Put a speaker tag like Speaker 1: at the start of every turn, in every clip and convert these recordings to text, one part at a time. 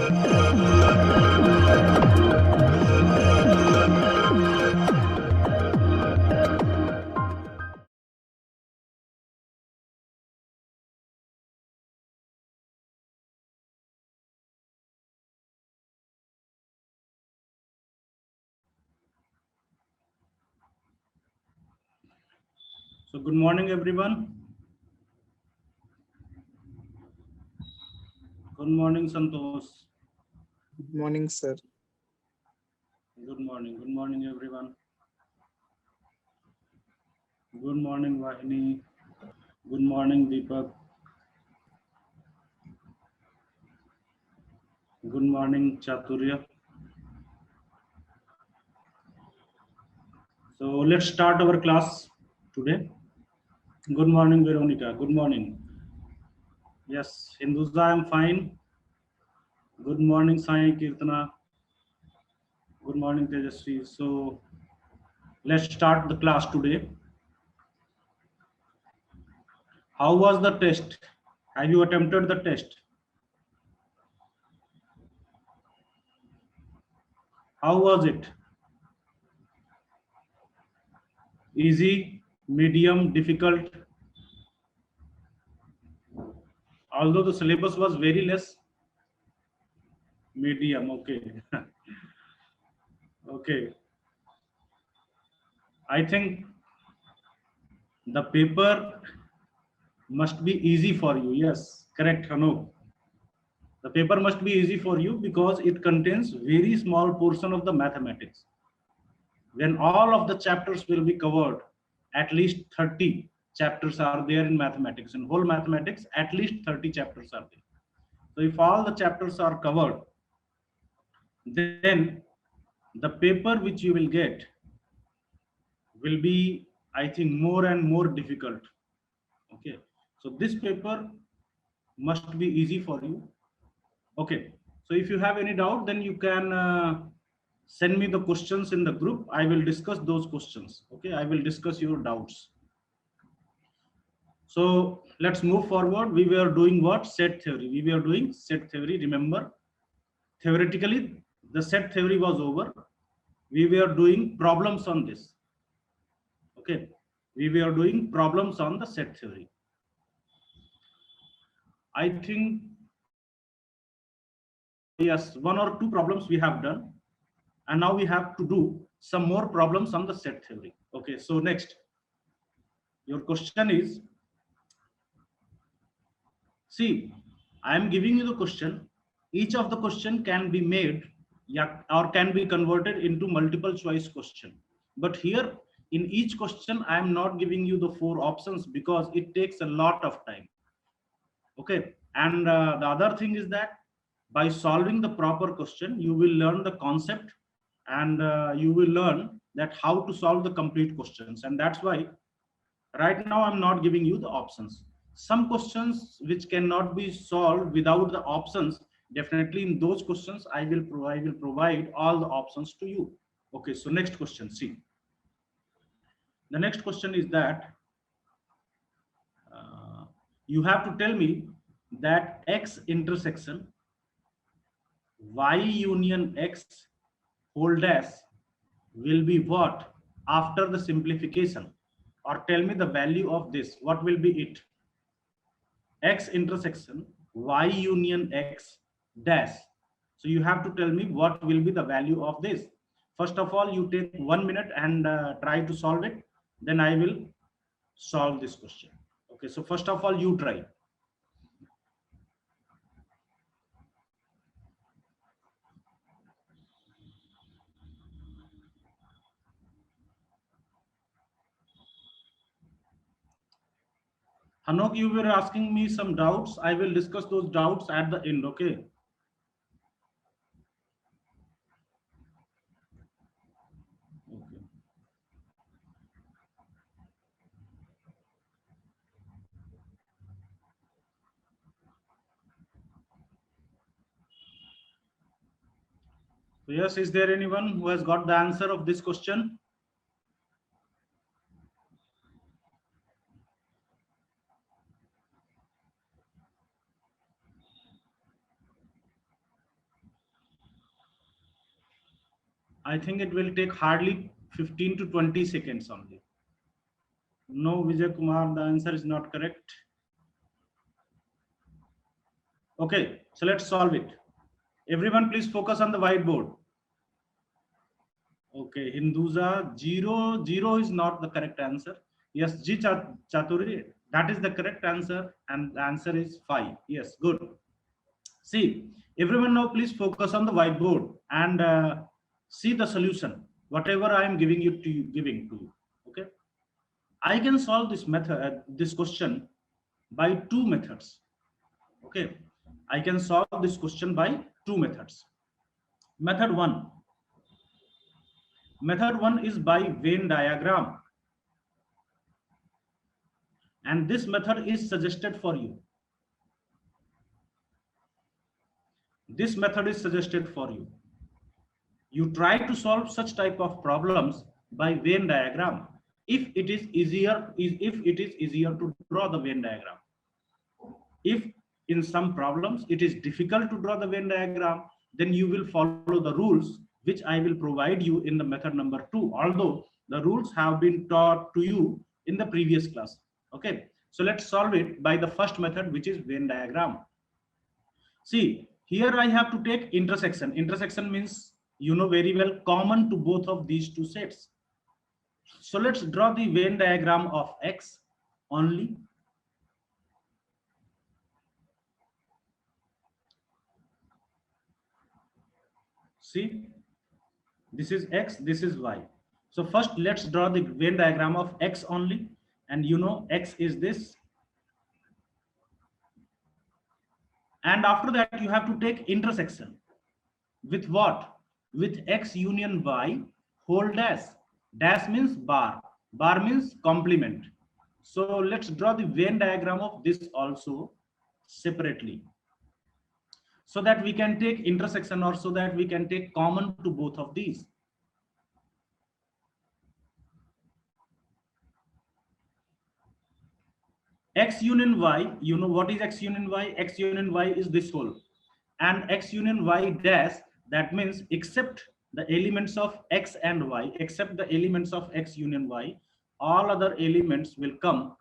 Speaker 1: So good morning, everyone. Good morning, Santosh.
Speaker 2: Good morning, sir.
Speaker 1: Good morning. Good morning, everyone. Good morning, Vahini. Good morning, Deepak. Good morning, Chaturya. So let's start our class today. Good morning, Veronica. Good morning. Yes, Hinduza, I'm fine. Good morning, Sai Kirtana. Good morning, Tejasvi. So let's start the class today. How was the test? Have you attempted the test? How was it? Easy, medium, difficult? Although the syllabus was very less. Medium, okay. Okay. I think the paper must be easy for you. Yes, correct, Hanu. The paper must be easy for you because it contains very small portion of the mathematics. When all of the chapters will be covered, at least 30 chapters are there in mathematics. In whole mathematics, at least 30 chapters are there. So if all the chapters are covered, then the paper which you will get will be, I think, more and more difficult. Okay, so this paper must be easy for you. Okay, so if you have any doubt, then you can send me the questions in the group. I will discuss those questions. Okay, I will discuss your doubts. So let's move forward. We were doing what? Set theory. We were doing set theory. Remember, theoretically, the set theory was over. We were doing problems on this. Okay, we were doing problems on the set theory. I think, yes, one or two problems we have done, and now we have to do some more problems on the set theory. Okay, so next, your question is, see, I am giving you the question. Each of the question can be made, yeah, or can be converted into multiple choice question. But here in each question, I am not giving you the 4 options because it takes a lot of time. Okay, and the other thing is that by solving the proper question, you will learn the concept, and you will learn that how to solve the complete questions. And that's why right now I'm not giving you the options. Some questions which cannot be solved without the options, definitely in those questions I will provide all the options to you. Okay, so next question, see, the next question is that you have to tell me that x intersection y union x whole dash will be what after the simplification, or tell me the value of this, what will be it? X intersection y union x dash. So you have to tell me what will be the value of this. First of all, you take 1 minute and try to solve it, then I will solve this question. Okay, so first of all, you try. Hanok, you were asking me some doubts. I will discuss those doubts at the end. Okay. Okay. So yes, is there anyone who has got the answer of this question? I think it will take hardly 15 to 20 seconds only. No, Vijay Kumar, the answer is not correct. Okay, so let's solve it. Everyone, please focus on the whiteboard. Okay, Hinduza, 0 is not the correct answer. Yes, G Chaturi, that is the correct answer, and the answer is 5. Yes, good. See, everyone now please focus on the whiteboard and see the solution, whatever I am giving to you. Okay, I can solve this method, this question by two methods. Okay, I can solve this question by two methods. Method one. Method one is by Venn diagram, and this method is suggested for you. This method is suggested for you. You try to solve such type of problems by Venn diagram. If it is easier to draw the Venn diagram. If in some problems it is difficult to draw the Venn diagram, then you will follow the rules which I will provide you in the method number 2, although the rules have been taught to you in the previous class. Okay, so let's solve it by the first method, which is Venn diagram. See, here I have to take intersection. Intersection means, you know very well, common to both of these two sets. So let's draw the Venn diagram of X only. See, this is X, this is Y. So first let's draw the Venn diagram of X only, and you know X is this. And after that you have to take intersection with what? With X union Y whole dash. Dash means bar. Bar means complement. So let's draw the Venn diagram of this also separately, so that we can take intersection, or so that we can take common to both of these. X union Y, you know what is X union Y? X union Y is this whole, and X union Y dash, that means except the elements of X and Y, except the elements of X union Y, all other elements will come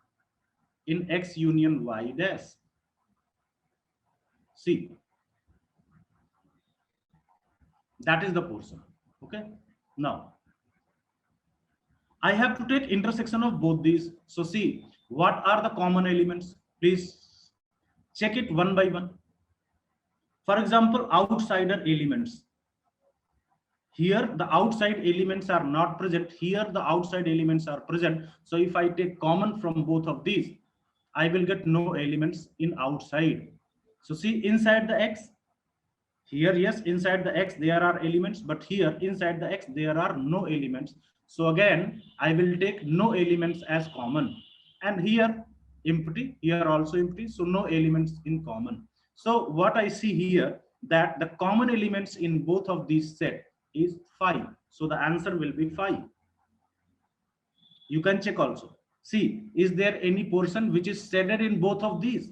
Speaker 1: in X union Y dash. See, that is the portion. Okay, now I have to take intersection of both these. So see, what are the common elements? Please check it one by one. For example, outsider elements. Here the outside elements are not present. Here the outside elements are present. So if I take common from both of these, I will get no elements in outside. So see, inside the X, here, yes, inside the X there are elements, but here inside the X there are no elements. So again, I will take no elements as common, and here empty, here also empty, so no elements in common. So what I see here, that the common elements in both of these set is 5. So the answer will be 5. You can check also. See, is there any portion which is shaded in both of these?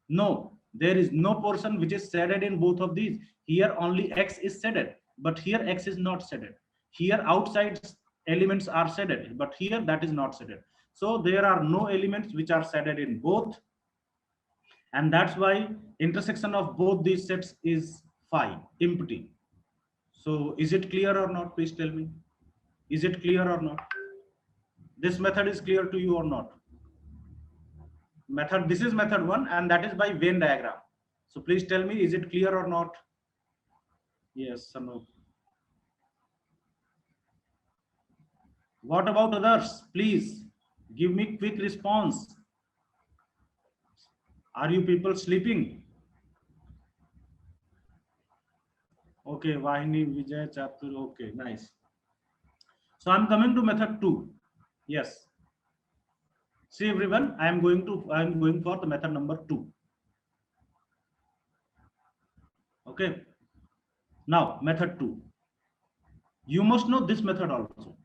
Speaker 1: No, there is no portion which is shaded in both of these. Here only X is shaded, but here X is not shaded. Here outside elements are shaded, but here that is not shaded. So there are no elements which are shaded in both, and that's why intersection of both these sets is 5, empty. So is it clear or not? Please tell me. Is it clear or not? This method is clear to you or not? Method, this is method 1, and that is by Venn diagram. So please tell me, is it clear or not? Yes or no? What about others? Please give me quick response. Are you people sleeping? Okay, Vahini, Vijay, Chatur. Okay, nice. So I'm coming to method 2. Yes. See everyone, I am going for the method number 2. Okay. Now method 2. You must know this method also.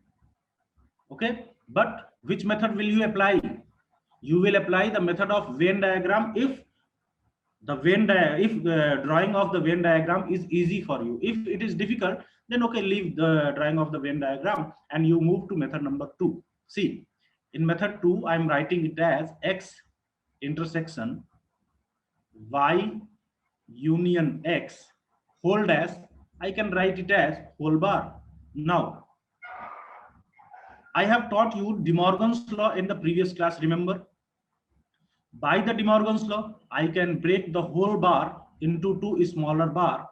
Speaker 1: Okay, but which method will you apply? You will apply the method of Venn diagram if The if the drawing of the Venn diagram is easy for you, if it is difficult, then okay, leave the drawing of the Venn diagram and you move to method number 2. See, in method 2, I'm writing it as x intersection y union x whole dash. I can write it as whole bar. Now, I have taught you De Morgan's law in the previous class, remember? By the De Morgan's law, I can break the whole bar into two smaller bar,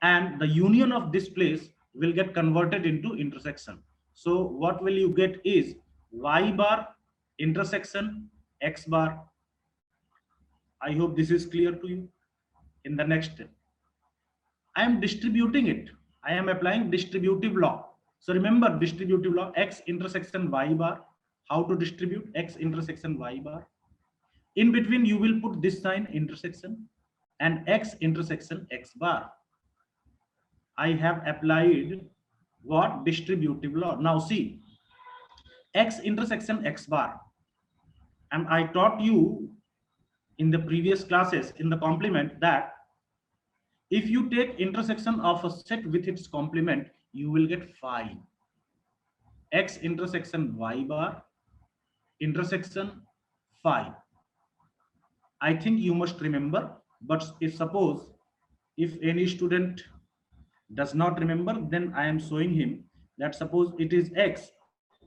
Speaker 1: and the union of this place will get converted into intersection. So what will you get is y bar intersection x bar. I hope this is clear to you. In the next step, I am distributing it. I am applying distributive law. So remember distributive law, x intersection y bar. How to distribute x intersection y bar? In between, you will put this sign intersection and x intersection x bar. I have applied what? Distributive law. Now see, x intersection x bar. And I taught you in the previous classes in the complement that if you take intersection of a set with its complement, you will get phi. X intersection y bar intersection phi. I think you must remember, but if suppose if any student does not remember, then I am showing him that suppose it is x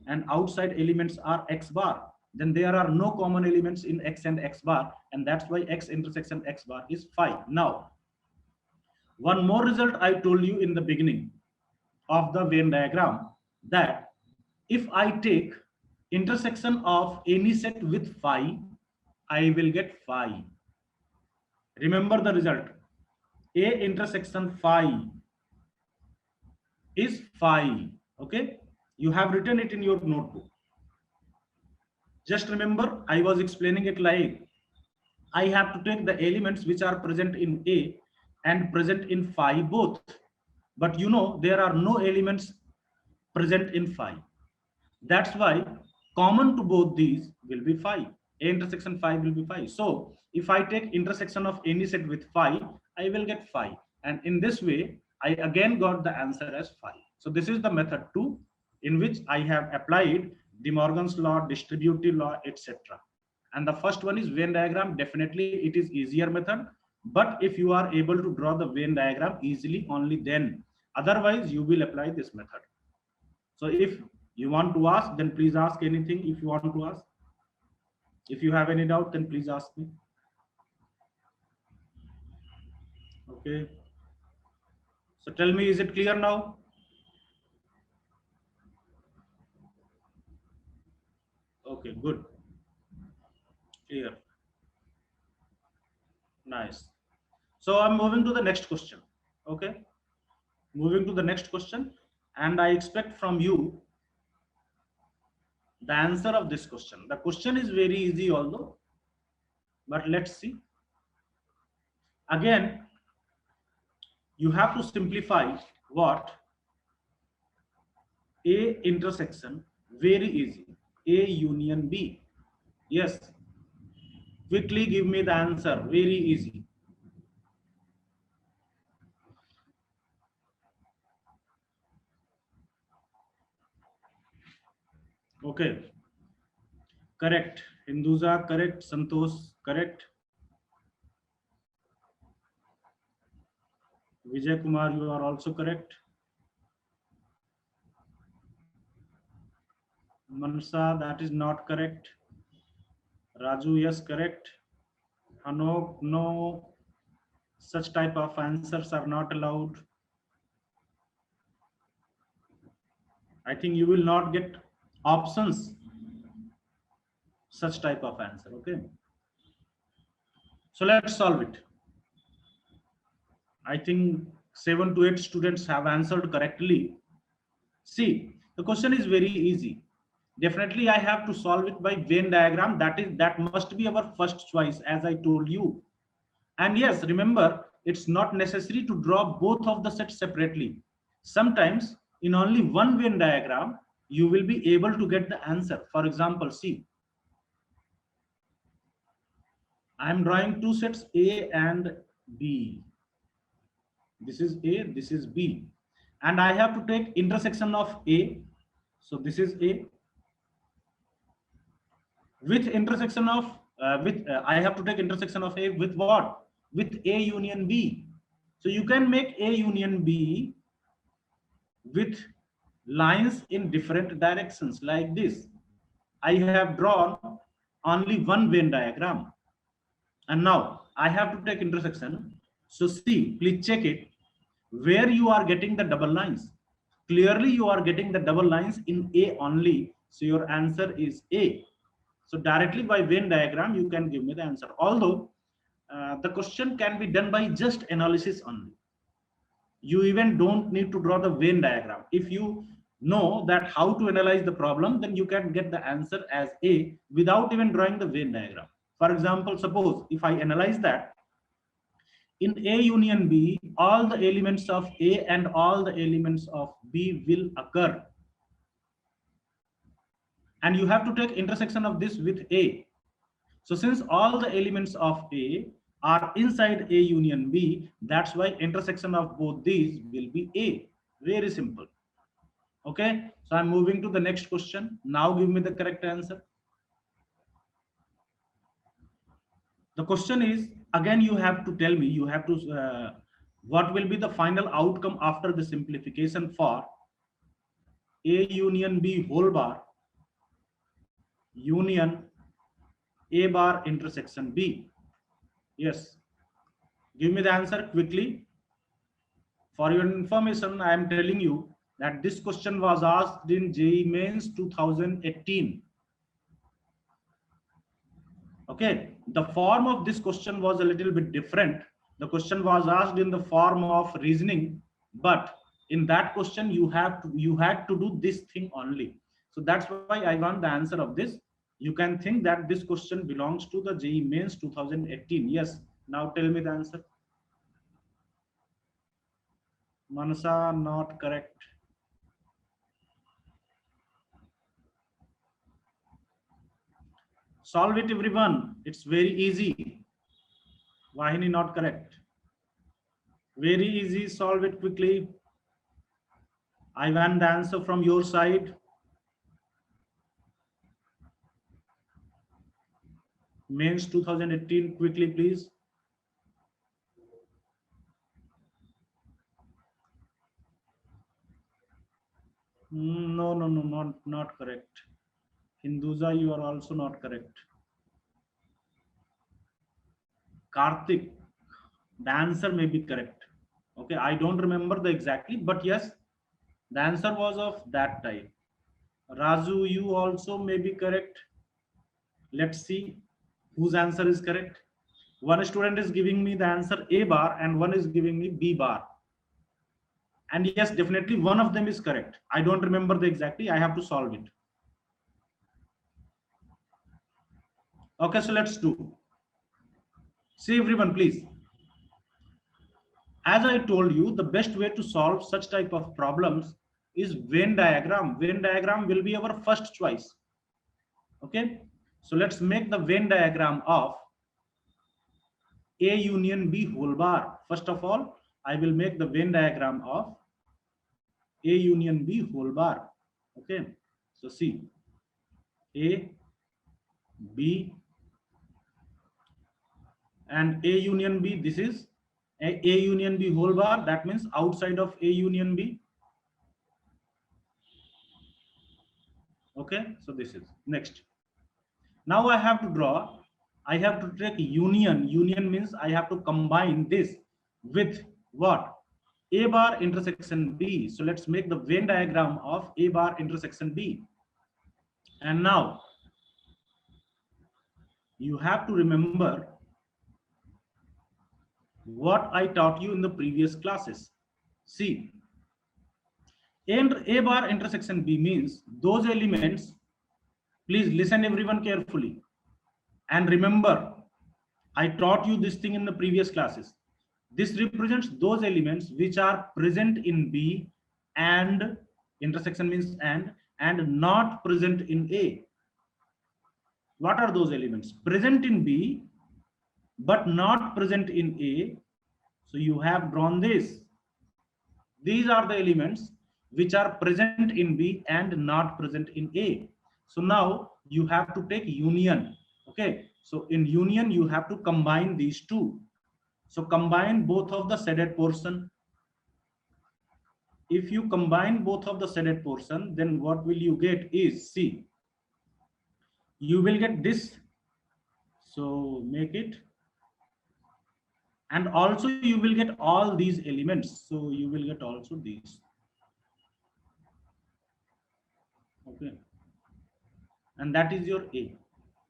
Speaker 1: and outside elements are x bar, then there are no common elements in x and x bar, and that's why x intersection x bar is phi. Now, one more result I told you in the beginning of the Venn diagram, that if I take intersection of any set with phi, I will get phi. Remember the result. A intersection phi is phi. Okay, you have written it in your notebook. Just remember, I was explaining it like I have to take the elements which are present in A and present in phi both. But you know, there are no elements present in phi. That's why common to both these will be phi. A intersection phi will be phi. So if I take intersection of any set with phi, I will get phi. And in this way, I again got the answer as phi. So this is the method 2 in which I have applied De Morgan's law, distributive law, etc. And the first one is Venn diagram. Definitely it is easier method. But if you are able to draw the Venn diagram easily, only then. Otherwise, you will apply this method. So if you want to ask, then please ask anything if you want to ask. If you have any doubt, then please ask me. Okay. So tell me, is it clear now? Okay, good. Clear. Nice. So I'm moving to the next question. Okay. Moving to the next question. And I expect from you the answer of this question. The question is very easy although, but let's see. Again, you have to simplify what? A intersection, very easy. A union B. Yes. Quickly give me the answer, very easy. Okay. Correct. Hinduza, correct. Santosh, correct. Vijay Kumar, you are also correct. Mansa, that is not correct. Raju, yes, correct. Hanok, no. Such type of answers are not allowed. I think you will not get options. Such type of answer. Okay. So let's solve it. I think 7 to 8 students have answered correctly. See, the question is very easy. Definitely I have to solve it by Venn diagram. That must be our first choice, as I told you. And yes, remember, it's not necessary to draw both of the sets separately. Sometimes in only one Venn diagram, you will be able to get the answer. For example, see, I am drawing two sets A and B. This is A, this is B. And I have to take intersection of A. So this is A. With intersection of, I have to take intersection of A with what? With A union B. So you can make A union B with lines in different directions like this. I have drawn only one Venn diagram. And now I have to take intersection. So see, please check it where you are getting the double lines. Clearly you are getting the double lines in A only. So your answer is A. So directly by Venn diagram, you can give me the answer. Although the question can be done by just analysis only. You even don't need to draw the Venn diagram. If you know that how to analyze the problem, then you can get the answer as A without even drawing the Venn diagram. For example, suppose if I analyze that in A union B, all the elements of A and all the elements of B will occur. And you have to take intersection of this with A. So since all the elements of A are inside A union B, that's why intersection of both these will be A. Very simple. Okay, so I'm moving to the next question. Now give me the correct answer. The question is, again, you have to tell me, you have to, what will be the final outcome after the simplification for A union B whole bar union A bar intersection B. Yes, give me the answer quickly. For your information, I am telling you that this question was asked in JEE Mains 2018. Okay, the form of this question was a little bit different. The question was asked in the form of reasoning, but in that question you had to do this thing only. So that's why I want the answer of this. You can think that this question belongs to the JEE Mains 2018. Yes, now tell me the answer. Manasa, not correct. Solve it, everyone. It's very easy. Vahini, not correct. Very easy. Solve it quickly. I want the answer from your side. Mains 2018. Quickly, please. No, not correct. Hinduza, you are also not correct. Karthik, the answer may be correct. Okay, I don't remember the exactly, but yes, the answer was of that type. Raju, you also may be correct. Let's see whose answer is correct. One student is giving me the answer A bar and one is giving me B bar. And yes, definitely one of them is correct. I don't remember the exactly. I have to solve it. Okay, so let's do. See everyone, please. As I told you, the best way to solve such type of problems is Venn diagram. Venn diagram will be our first choice. Okay, so let's make the Venn diagram of A union B whole bar. First of all, I will make the Venn diagram of A union B whole bar. Okay, so see A, B, and A union B. This is A union B whole bar. That means outside of A union B. Okay, so this is next. Now I have to draw. I have to take union. Union means I have to combine this with what? A bar intersection B. So let's make the Venn diagram of A bar intersection B. And now you have to remember what I taught you in the previous classes. See, A bar intersection B means those elements. Please listen everyone carefully and remember, I taught you this thing in the previous classes. This represents those elements which are present in B and intersection means and not present in A. What are those elements? Present in B but not present in A. So you have drawn this. These are the elements which are present in B and not present in A. So now you have to take union. Okay. So in union, you have to combine these two. So combine both of the shaded portion. If you combine both of the shaded portion, then what will you get is, see, you will get this. So make it, and also you will get all these elements. So you will get also these. Okay. And that is your A.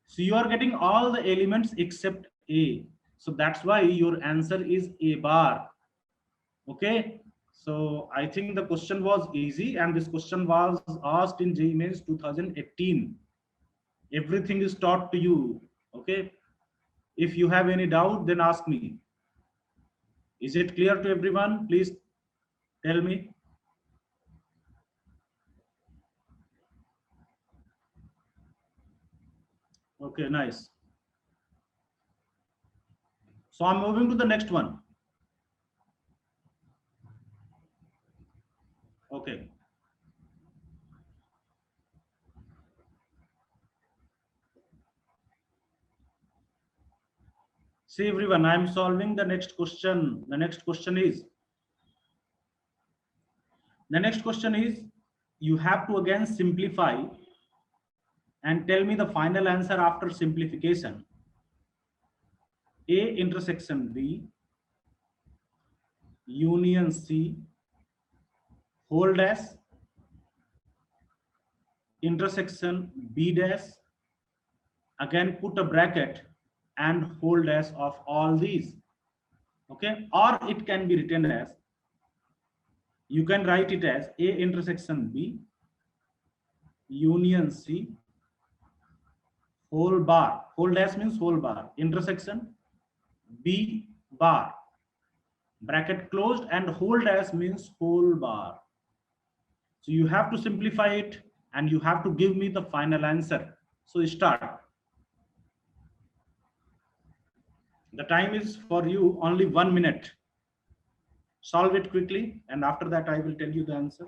Speaker 1: So you are getting all the elements except A. So that's why your answer is A bar. Okay. So I think the question was easy, and this question was asked in JEE Mains 2018. Everything is taught to you. Okay. If you have any doubt, then ask me. Is it clear to everyone? Please tell me. Okay, nice. So I'm moving to the next one. Okay. See everyone, I am solving the next question. The next question you have to again simplify and tell me the final answer after simplification. A intersection B union C whole dash intersection B dash, again put a bracket and whole dash of all these. Okay, or it can be written as, you can write it as A intersection B union C whole bar, whole dash means whole bar, intersection B bar, bracket closed, and whole dash means whole bar. So you have to simplify it and you have to give me the final answer. So start. The time is for you only 1 minute. Solve it quickly, and after that I will tell you the answer.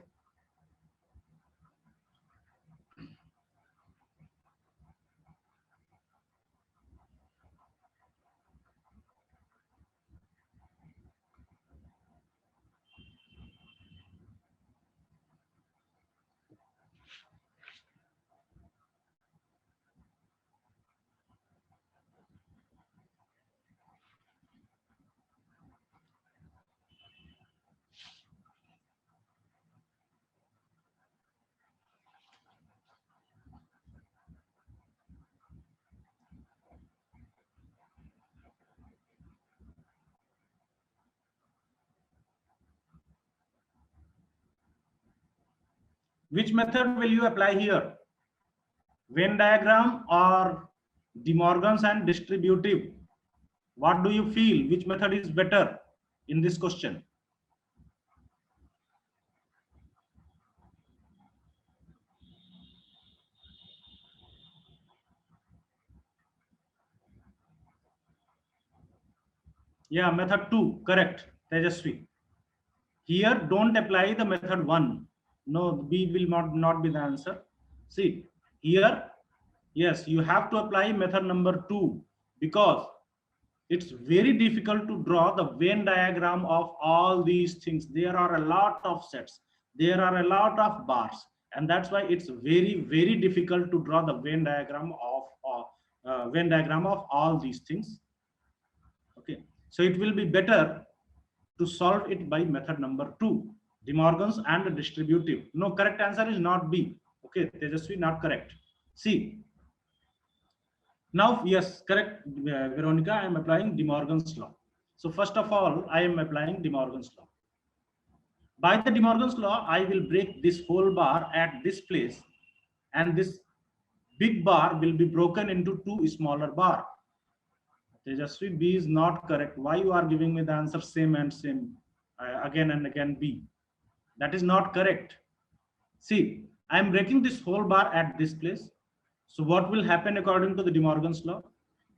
Speaker 1: Which method will you apply here? Venn diagram or De Morgan's and distributive? What do you feel? Which method is better in this question? Yeah, method 2, correct, Tejasvi. Here, don't apply the method 1. No, B will not be the answer. See, here, yes, you have to apply method number 2, because it's very difficult to draw the Venn diagram of all these things. There are a lot of sets. There are a lot of bars. And that's why it's very, very difficult to draw the Venn diagram of all these things. Okay. So it will be better to solve it by method number 2, De Morgan's and distributive. No, correct answer is not B. Okay, Tejasvi, not correct. C. Now, yes, correct, Veronica, I am applying De Morgan's law. So first of all, I am applying De Morgan's law. By the De Morgan's law, I will break this whole bar at this place, and this big bar will be broken into two smaller bar. Tejasvi, B is not correct. Why you are giving me the answer same and same again and again B? That is not correct. See, I am breaking this whole bar at this place. So what will happen according to the De Morgan's law?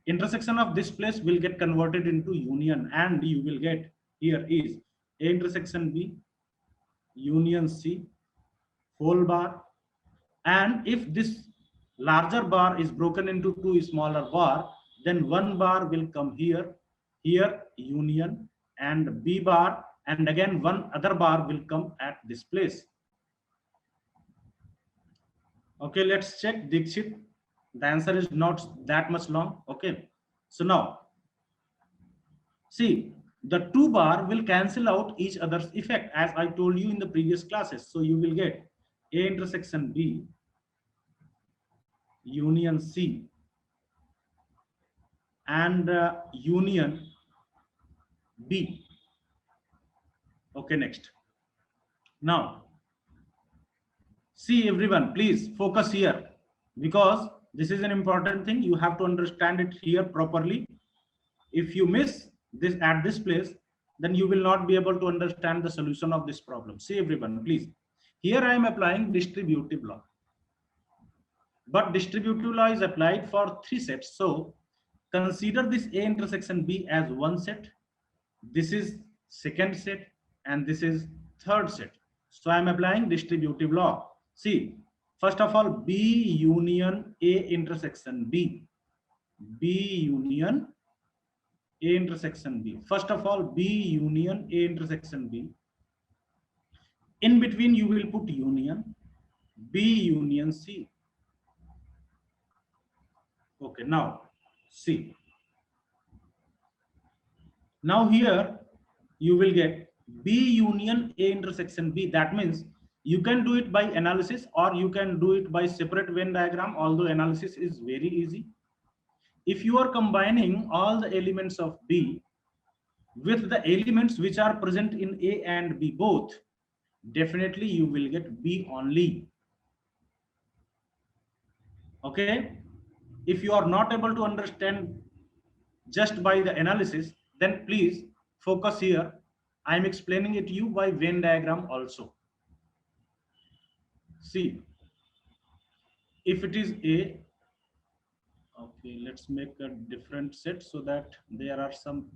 Speaker 1: intersection of this place will get converted into union, and you will get here is A intersection B union C whole bar. And if this larger bar is broken into two smaller bar, then one bar will come here, here union, and B bar, and again one other bar will come at this place. Okay, let's check Dikshit. The answer is not that much long. Okay, so now see, the two bar will cancel out each other's effect, as I told you in the previous classes. So you will get A intersection B union C and union B. Okay, next. Now, see everyone, please focus here, because this is an important thing. You have to understand it here properly. If you miss this at this place, then you will not be able to understand the solution of this problem. See everyone, please. Here I am applying distributive law. But distributive law is applied for three sets. So consider this A intersection B as one set. This is second set, and this is third set. So I am applying distributive law. See, first of all, B union A intersection B. B union A intersection B. First of all, B union A intersection B. In between, you will put union B union C. Okay, now see. Now here you will get B union A intersection B. That means you can do it by analysis, or you can do it by separate Venn diagram, although analysis is very easy. If you are combining all the elements of B with the elements which are present in A and B both, definitely you will get B only. Okay, if you are not able to understand just by the analysis, then please focus here. I am explaining it to you by Venn diagram also. See, if it is A, okay, let's make a different set so that there are some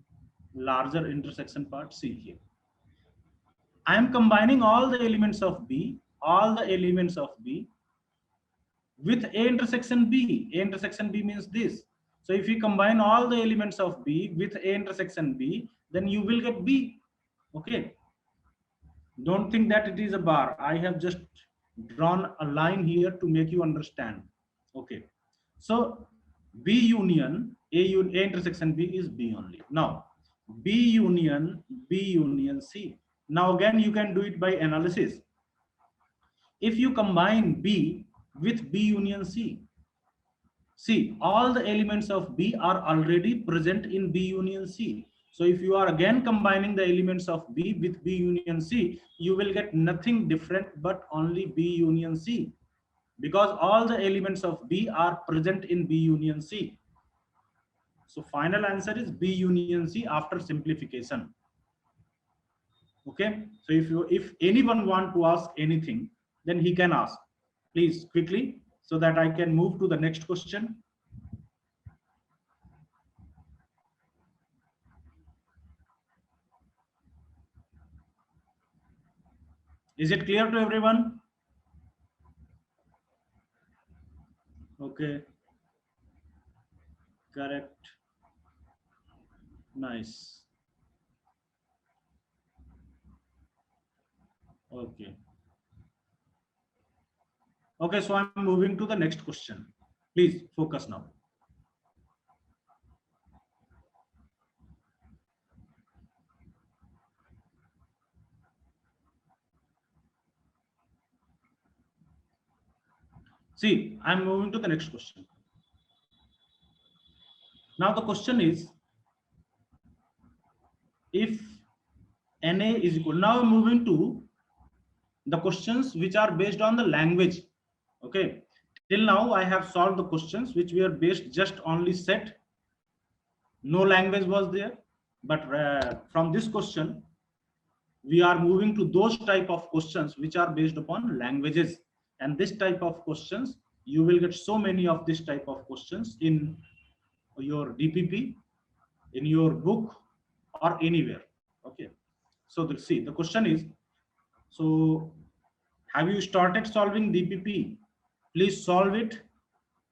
Speaker 1: larger intersection parts. See here, I am combining all the elements of B, with A intersection B. A intersection B means this. So if you combine all the elements of B with A intersection B, then you will get B. Okay. Don't think that it is a bar. I have just drawn a line here to make you understand. Okay. So B union A intersection B is B only. Now B union C. Now again you can do it by analysis. If you combine B with B union C, see, all the elements of B are already present in B union C. So if you are again combining the elements of B with B union C, you will get nothing different but only B union C, because all the elements of B are present in B union C. So final answer is B union C after simplification. Okay, so if anyone want to ask anything, then he can ask, please quickly, so that I can move to the next question. Is it clear to everyone? Okay, correct, nice. Okay. Okay, so I'm moving to the next question. Please focus now. See, I'm moving to the next question. Now the question is, if Na is equal, now I'm moving to the questions which are based on the language. Okay, till now I have solved the questions which were based just only set, no language was there. But from this question, we are moving to those type of questions which are based upon languages. And this type of questions, you will get so many of this type of questions in your DPP in your book or anywhere. Okay. So see, the question is, so have you started solving DPP? Please solve it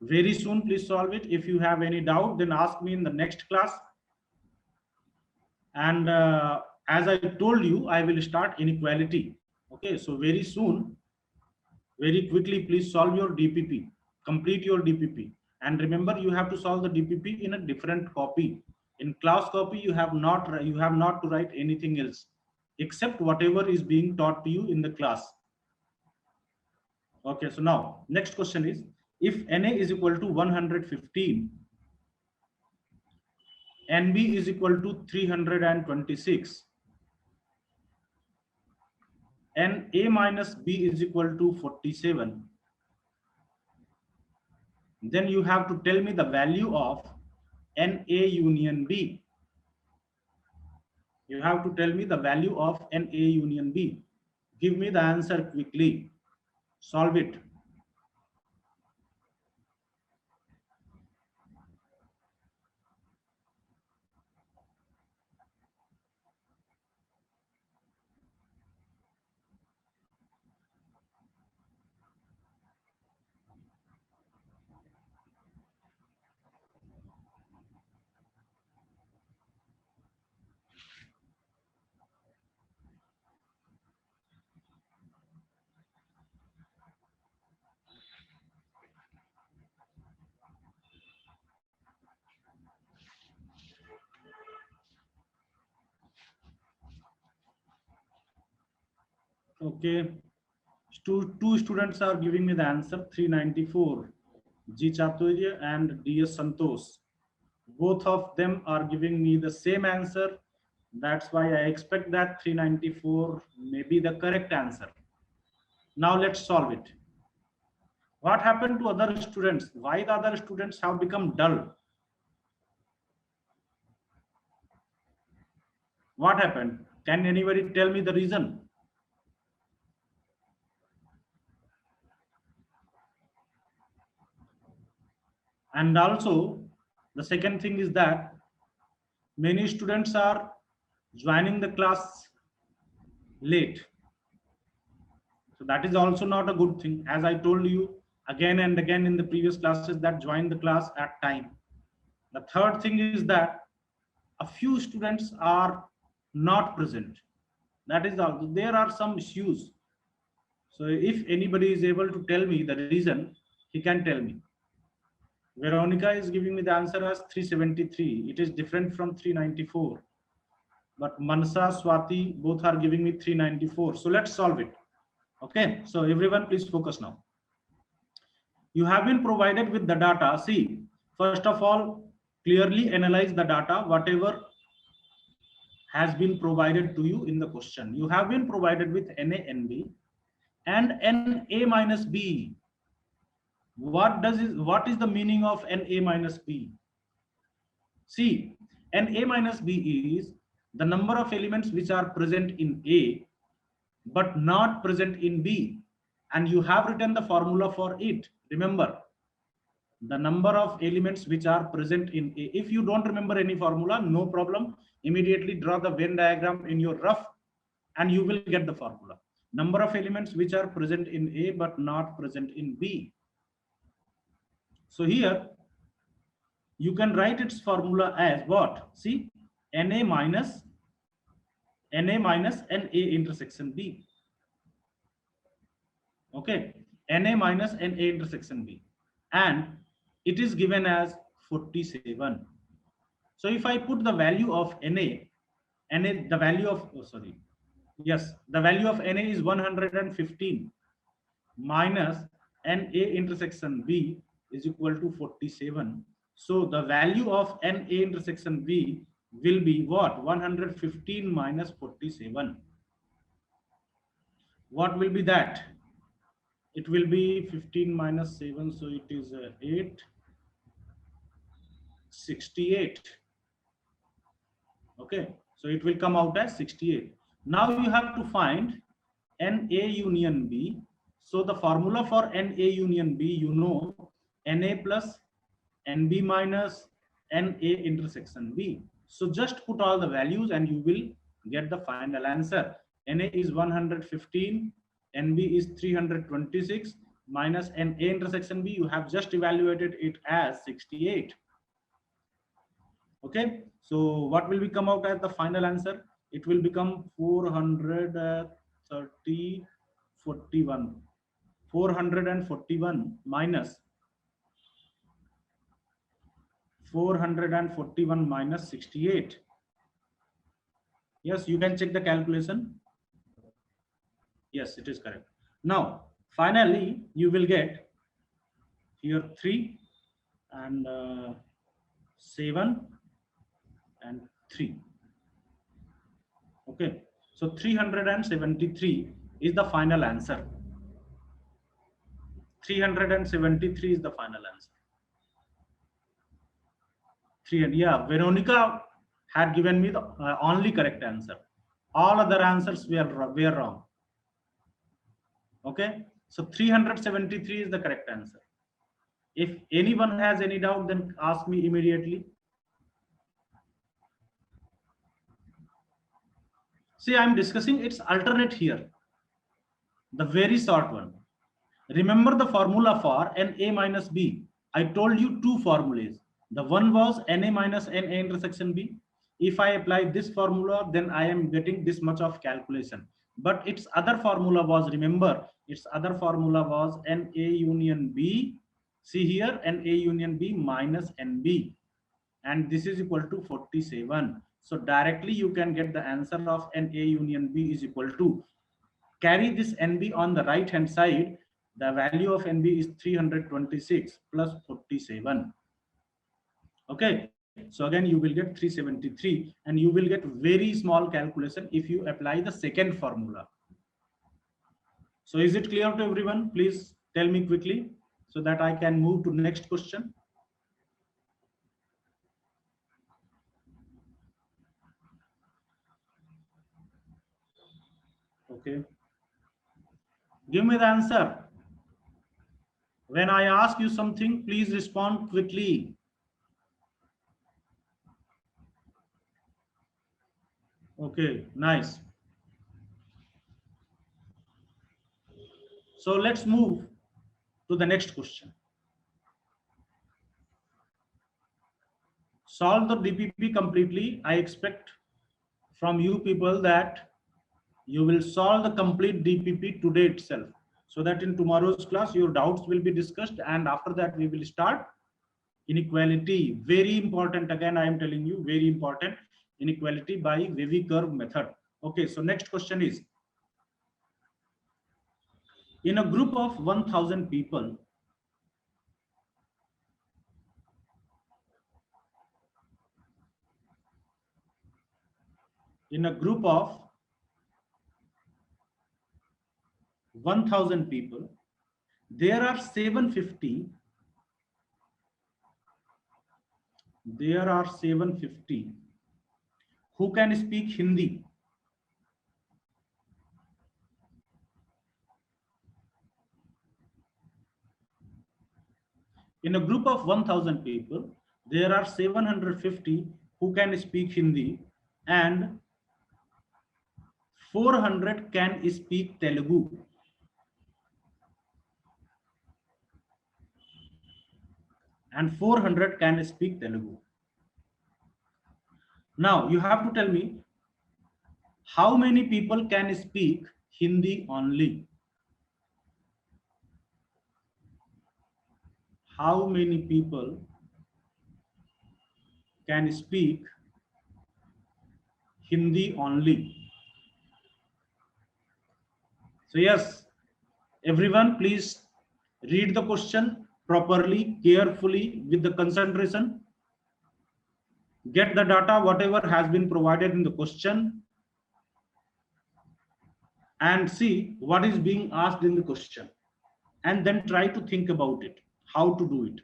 Speaker 1: very soon. Please solve it. If you have any doubt, then ask me in the next class. And as I told you, I will start inequality. Okay, so very soon, very quickly, please solve your DPP, complete your DPP. And remember, you have to solve the DPP in a different copy. In class copy, you have not to write anything else except whatever is being taught to you in the class. Okay, so now next question is, if Na is equal to 115, NB is equal to 326, and A minus B is equal to 47, then you have to tell me the value of NA union B. You have to tell me the value of NA union B. Give me the answer quickly. Solve it. Okay. Two students are giving me the answer 394. G. Chaturya and DS Santosh. Both of them are giving me the same answer. That's why I expect that 394 may be the correct answer. Now let's solve it. What happened to other students? Why the other students have become dull? What happened? Can anybody tell me the reason? And also, the second thing is that many students are joining the class late. So that is also not a good thing. As I told you again and again in the previous classes, that join the class at time. The third thing is that a few students are not present. That is all. There are some issues. So if anybody is able to tell me the reason, he can tell me. Veronica is giving me the answer as 373. It is different from 394. But Mansa, Swati, both are giving me 394. So let's solve it. Okay, so everyone please focus now. You have been provided with the data. See, first of all, clearly analyze the data, whatever has been provided to you in the question. You have been provided with Na, Nb and Na minus B. What is the meaning of Na minus B? See, Na minus B is the number of elements which are present in A but not present in B, and you have written the formula for it. Remember, the number of elements which are present in A. If you don't remember any formula, no problem. Immediately draw the Venn diagram in your rough and you will get the formula. Number of elements which are present in A but not present in B. So here you can write its formula as what? See, Na minus Na intersection B. Okay, Na minus Na intersection B, and it is given as 47. So if I put the value of Na, the value of, the value of Na is 115 minus Na intersection B is equal to 47. So the value of Na intersection B will be what? 115 minus 47. What will be that? It will be 15 minus 7, so it is 8, 68. Okay, so it will come out as 68. Now you have to find Na union B. So the formula for Na union B, you know, Na plus Nb minus NA intersection B. So just put all the values and you will get the final answer. NA is 115, NB is 326 minus NA intersection B. You have just evaluated it as 68. Okay, so what will we come out as the final answer? It will become 430, 41. 441 minus 441 minus 68. Yes, you can check the calculation. Yes, it is correct. Now, finally, you will get here 3 and 7 and 3. Okay, so 373 is the final answer. 373 is the final answer. 300, yeah, Veronica had given me the only correct answer. All other answers were wrong. Okay, so 373 is the correct answer. If anyone has any doubt, then ask me immediately. See, I'm discussing its alternate here, the very short one. Remember the formula for NA minus B. I told you two formulas. The one was NA minus NA intersection B. If I apply this formula, then I am getting this much of calculation. But its other formula was, remember, its other formula was NA union B. See here, NA union B minus NB. And this is equal to 47. So directly you can get the answer of NA union B is equal to, carry this NB on the right hand side. The value of NB is 326 plus 47. Okay, so again you will get 373 and you will get very small calculation if you apply the second formula. So is it clear to everyone? Please tell me quickly so that I can move to next question. Okay, give me the answer. When I ask you something, please respond quickly. Okay, nice. So let's move to the next question. Solve the DPP completely. I expect from you people that you will solve the complete DPP today itself, so that in tomorrow's class your doubts will be discussed, and after that we will start inequality. Very important, again I am telling you, very important, inequality by wavy curve method. Okay, so next question is, in a group of 1000 people, in a group of 1000 people, there are 750 who can speak Hindi. In a group of 1000 people, there are 750 who can speak Hindi and 400 can speak Telugu. And 400 can speak Telugu. Now you have to tell me how many people can speak Hindi only. How many people can speak Hindi only? So yes, everyone please read the question properly, carefully, with the concentration. Get the data, whatever has been provided in the question, and see what is being asked in the question, and then try to think about it, how to do it.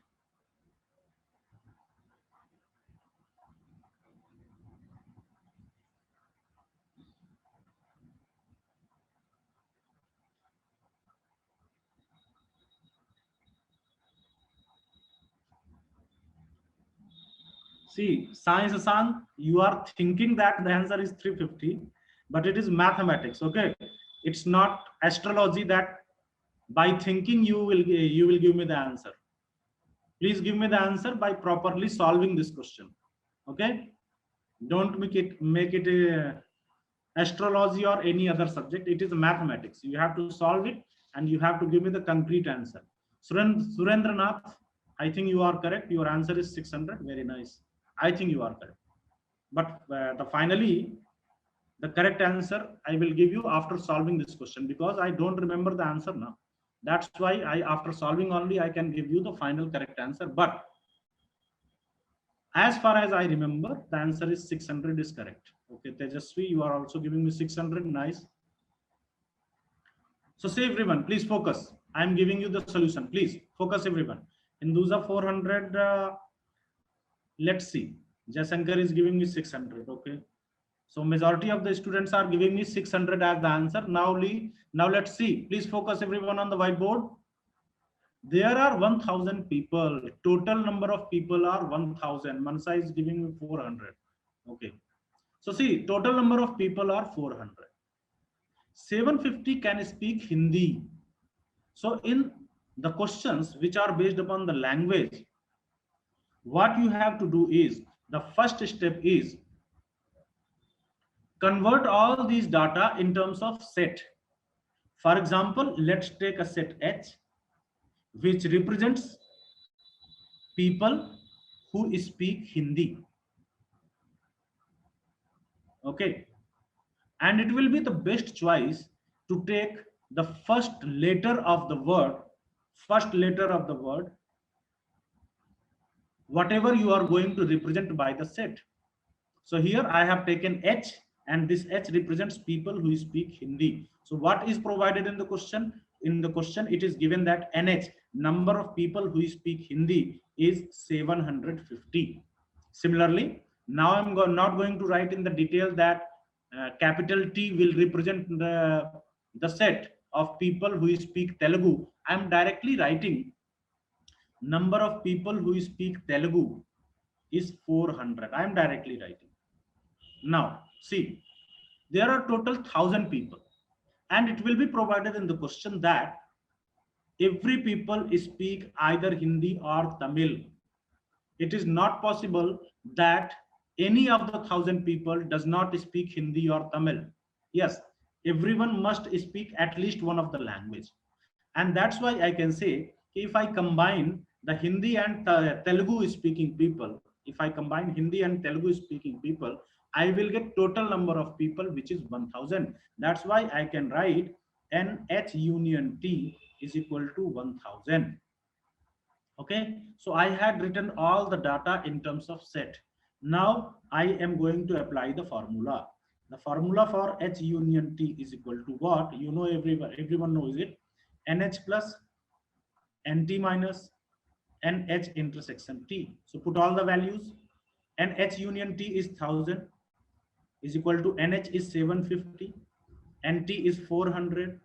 Speaker 1: See, science Asang, you are thinking that the answer is 350, but it is mathematics. Okay, it's not astrology that by thinking you will give me the answer. Please give me the answer by properly solving this question. Okay, don't make it a astrology or any other subject. It is mathematics. You have to solve it and you have to give me the concrete answer. Surendranath, I think you are correct. Your answer is 600. Very nice. I think you are correct. But finally, the correct answer I will give you after solving this question, because I don't remember the answer now. That's why after solving only I can give you the final correct answer. But as far as I remember, the answer is 600 is correct. Okay, Tejasvi, you are also giving me 600. Nice. So say everyone, please focus. I am giving you the solution. Please focus everyone. Hinduza 400. Let's see. Jasankar is giving me 600. Okay. So majority of the students are giving me 600 as the answer. Now let's see. Please focus everyone on the whiteboard. There are 1000 people. Total number of people are 1000. Mansa is giving me 400. Okay. So see, total number of people are 400. 750 can speak Hindi. So in the questions which are based upon the language, what you have to do is, the first step is convert all these data in terms of set. For example, let's take a set H, which represents people who speak Hindi. Okay. And it will be the best choice to take the first letter of the word, whatever you are going to represent by the set. So here I have taken H, and this H represents people who speak Hindi. So what is provided in the question? In the question, it is given that NH, number of people who speak Hindi, is 750. Similarly, now I'm not going to write in the detail that capital T will represent the set of people who speak Telugu. I'm directly writing number of people who speak Telugu is 400. I'm directly writing. Now, see, there are total 1000 people, and it will be provided in the question that every people speak either Hindi or Tamil. It is not possible that any of the 1000 people does not speak Hindi or Tamil. Yes, everyone must speak at least one of the language. And that's why I can say, if I combine the Hindi and Telugu speaking people, if I combine Hindi and Telugu speaking people, I will get total number of people, which is 1000. That's why I can write NH union T is equal to 1000. Okay, so I had written all the data in terms of set. Now I am going to apply the formula. The formula for H union T is equal to what? You know, everyone knows it. NH plus NT minus NH intersection T. So put all the values. NH union T is 1000 is equal to NH is 750, NT is 400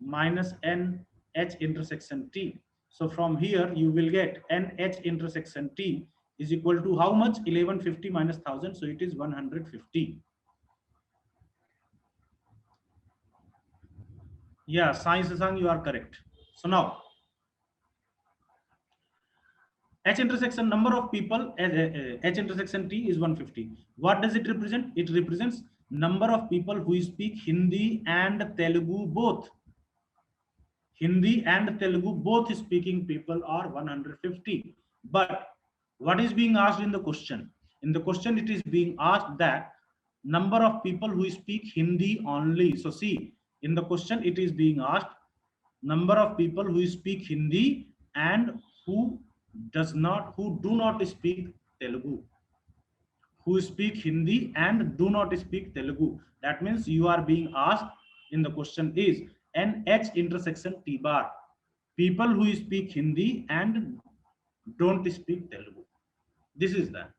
Speaker 1: minus NH intersection T. So from here you will get NH intersection T is equal to how much? 1150 minus 1000. So it is 150. Yeah, Science Sang, you are correct. So now H intersection number of people, H intersection T is 150. What does it represent? It represents number of people who speak Hindi and Telugu both. Hindi and Telugu both speaking people are 150. But what is being asked in the question? In the question, it is being asked that number of people who speak Hindi only. So see, in the question, it is being asked number of people who speak Hindi and who do not speak Telugu. Who speak Hindi and do not speak Telugu. That means you are being asked in the question is NH intersection T bar. People who speak Hindi and don't speak Telugu. This is that.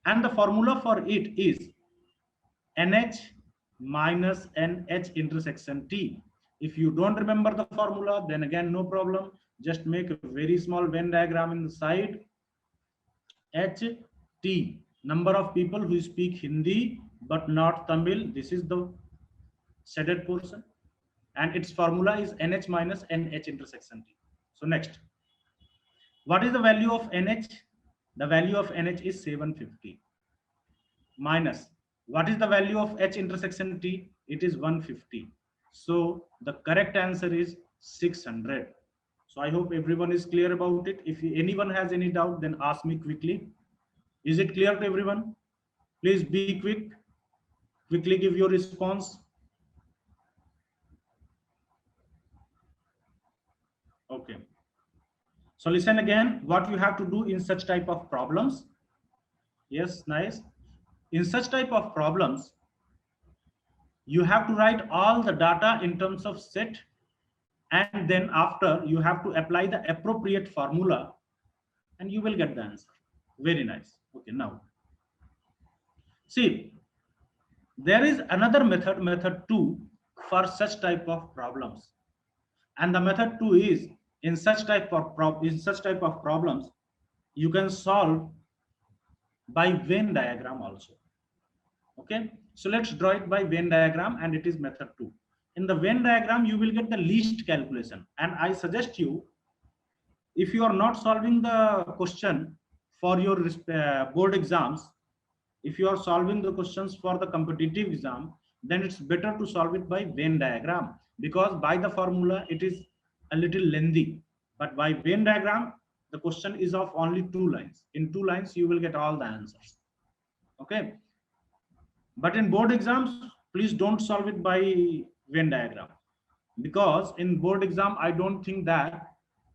Speaker 1: And the formula for it is NH minus NH intersection T. If you don't remember the formula, then again, no problem. Just make a very small Venn diagram in the side. H T, number of people who speak Hindi but not Tamil. This is the shaded portion. And its formula is NH minus NH intersection T. So next, what is the value of NH? The value of NH is 750. Minus, what is the value of H intersection T? It is 150. So the correct answer is 600. So I hope everyone is clear about it. If anyone has any doubt, then ask me quickly. Is it clear to everyone? Please be quick. Quickly give your response. Okay. So listen again, what you have to do in such type of problems. Yes, nice. In such type of problems, you have to write all the data in terms of set, and then after you have to apply the appropriate formula and you will get the answer. Very nice. Okay, now see, there is another method 2 for such type of problems, and the method 2 is in such type of problems you can solve by Venn diagram also. Okay, so let's draw it by Venn diagram, and it is method 2. In the Venn diagram you will get the least calculation, and I suggest you, if you are not solving the question for your board exams, if you are solving the questions for the competitive exam, then it's better to solve it by Venn diagram, because by the formula it is a little lengthy, but by Venn diagram the question is of only 2 lines. In 2 lines you will get all the answers. Okay, but in board exams please don't solve it by Venn diagram, because in board exam I don't think that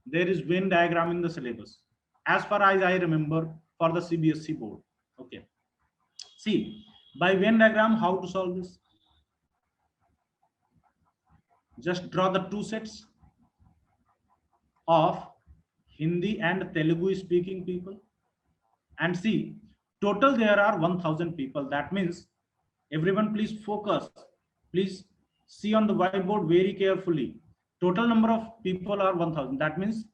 Speaker 1: there is Venn diagram in the syllabus, as far as I remember, for the CBSE board. Okay, see, by Venn diagram how to solve this? Just draw the 2 sets of Hindi and Telugu speaking people, and see, total there are 1000 people. That means everyone please focus, please see on the whiteboard very carefully. Total number of people are 1000. That means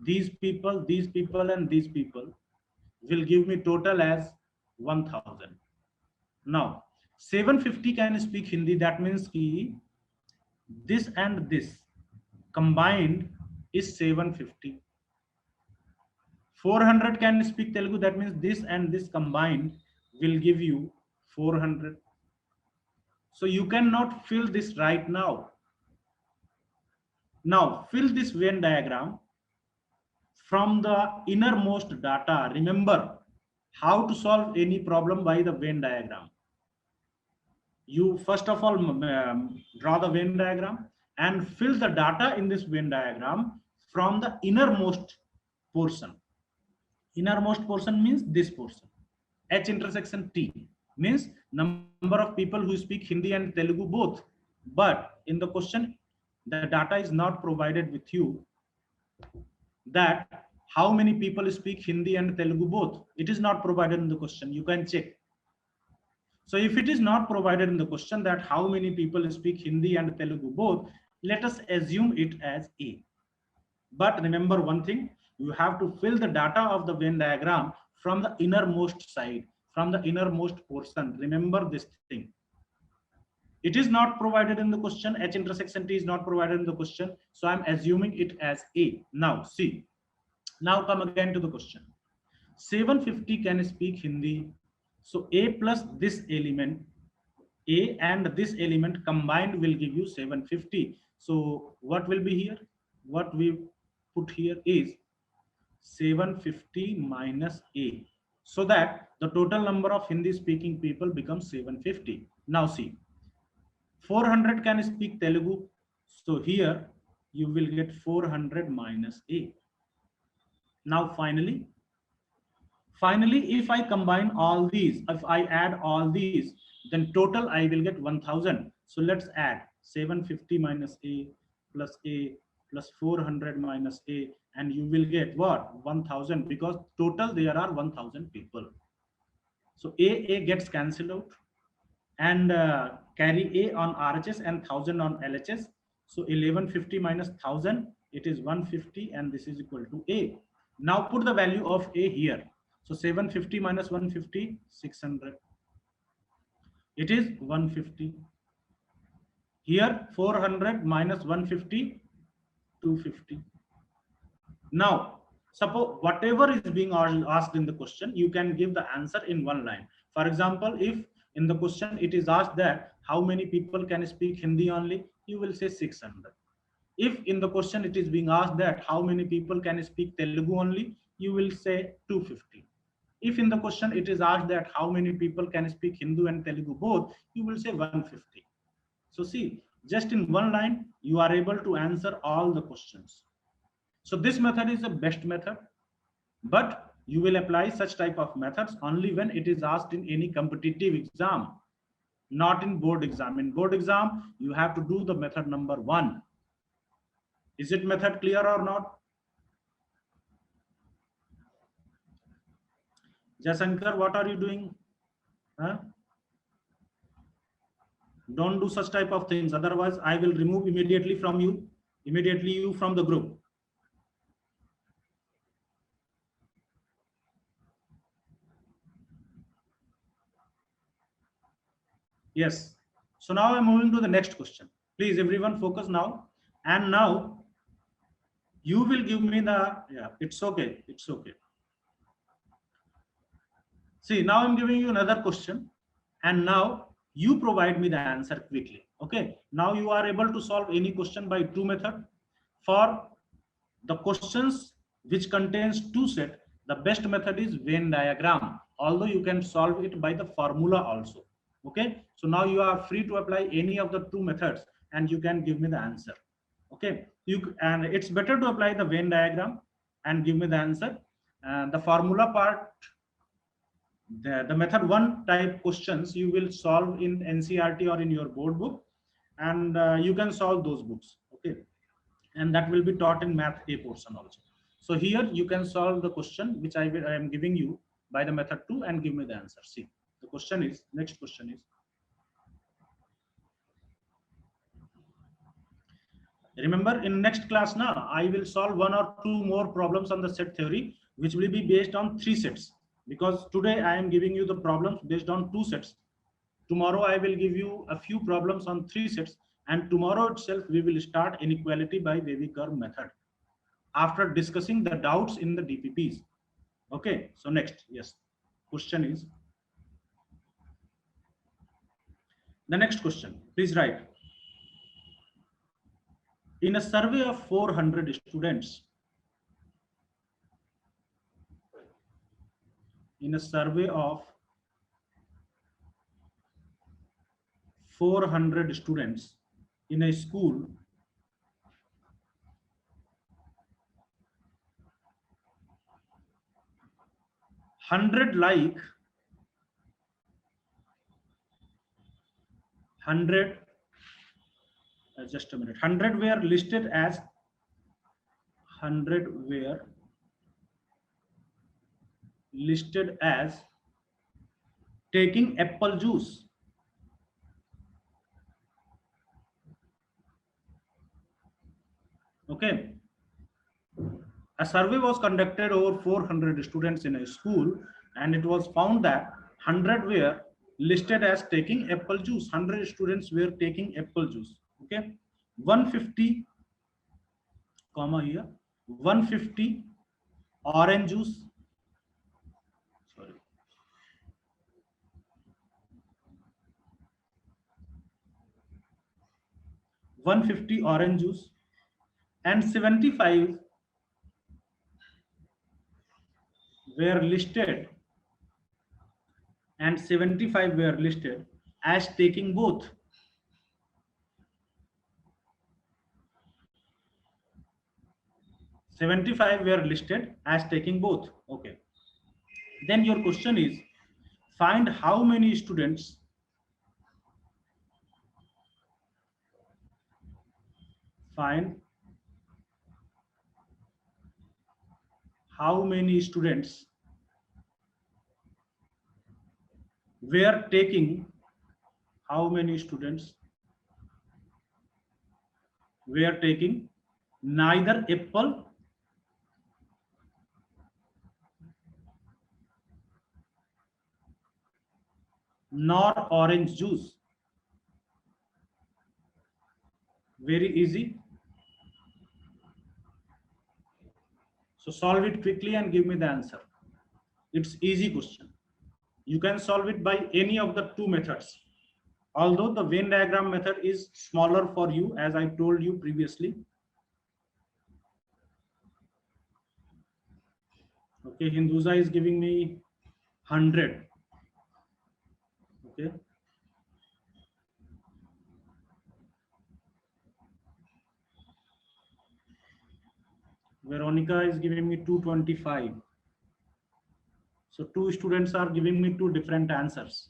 Speaker 1: these people and these people will give me total as 1000. Now 750 can speak Hindi. That means ki this and this combined is 750. 400 can speak Telugu. That means this and this combined will give you 400. So you cannot fill this right now. Now fill this Venn diagram from the innermost data. Remember how to solve any problem by the Venn diagram. You first of all draw the Venn diagram and fill the data in this Venn diagram from the innermost portion. Innermost portion means this portion. H intersection T means number of people who speak Hindi and Telugu both. But in the question, the data is not provided with you that how many people speak Hindi and Telugu both. It is not provided in the question. You can check. So if it is not provided in the question that how many people speak Hindi and Telugu both, let us assume it as A. But remember one thing, you have to fill the data of the Venn diagram from the innermost side, from the innermost portion. Remember this thing. It is not provided in the question. H intersection T is not provided in the question. So I'm assuming it as A. Now see, now come again to the question. 750 can speak Hindi. So A plus this element, A and this element combined will give you 750. So what will be here? What we put here is 750 minus A, so that the total number of Hindi speaking people becomes 750. Now see, 400 can speak Telugu. So here you will get 400 minus A. Now finally, if I combine all these, if I add all these, then total I will get 1000. So let's add 750 minus A plus 400 minus A, and you will get what? 1000, because total there are 1000 people. So A gets cancelled out, and carry A on RHS and 1000 on LHS. So 1150 minus 1000, it is 150, and this is equal to A. Now put the value of A here. So 750 minus 150, 600. It is 150. Here 400 minus 150, 250. Now, suppose whatever is being asked in the question, you can give the answer in one line. For example, if in the question it is asked that how many people can speak Hindi only, you will say 600. If in the question it is being asked that how many people can speak Telugu only, you will say 250. If in the question it is asked that how many people can speak Hindu and Telugu both, you will say 150. So see, just in one line, you are able to answer all the questions. So this method is the best method, but you will apply such type of methods only when it is asked in any competitive exam, not in board exam. In board exam, you have to do the method number 1. Is it method clear or not? Jasankar, what are you doing? Huh? Don't do such type of things. Otherwise, I will remove immediately you from the group. Yes. So now I'm moving to the next question. Please, everyone focus now. And now you will give me the, yeah, it's okay. It's okay. See, now I'm giving you another question. And now you provide me the answer quickly. Okay. Now you are able to solve any question by 2 method. For the questions which contains 2 set, the best method is Venn diagram. Although you can solve it by the formula also. Okay. So now you are free to apply any of the 2 methods and you can give me the answer. Okay. And it's better to apply the Venn diagram and give me the answer. And the formula part, the method 1 type questions you will solve in NCERT or in your board book, and you can solve those books. Okay. And that will be taught in math A portion also. So here you can solve the question which I am giving you by the method 2 and give me the answer. See, the question is, next question is, remember in next class now I will solve 1 or 2 more problems on the set theory which will be based on 3 sets, because today I am giving you the problems based on 2 sets. Tomorrow I will give you a few problems on 3 sets, and tomorrow itself we will start inequality by wavy curve method after discussing the doubts in the DPPs. Okay, so next, yes, question is, the next question, please write. In a survey of 400 students, in a survey of 400 students in a school, 100 like 100 just a minute, 100 were listed as 100 were listed as taking apple juice. Okay. A survey was conducted over 400 students in a school, and it was found that 100 were listed as taking apple juice. 100 students were taking apple juice. Okay. 150 comma here, 150 orange juice. Sorry. 150 orange juice and 75 were listed as taking both. Were listed as taking both. Okay. Then your question is, find how many students were taking neither apple nor orange juice? Very easy. So solve it quickly and give me the answer. It's easy question. You can solve it by any of the two methods. Although the Venn diagram method is smaller for you, as I told you previously. Okay, Hinduza is giving me 100. Okay. Veronica is giving me 225. So two students are giving me two different answers.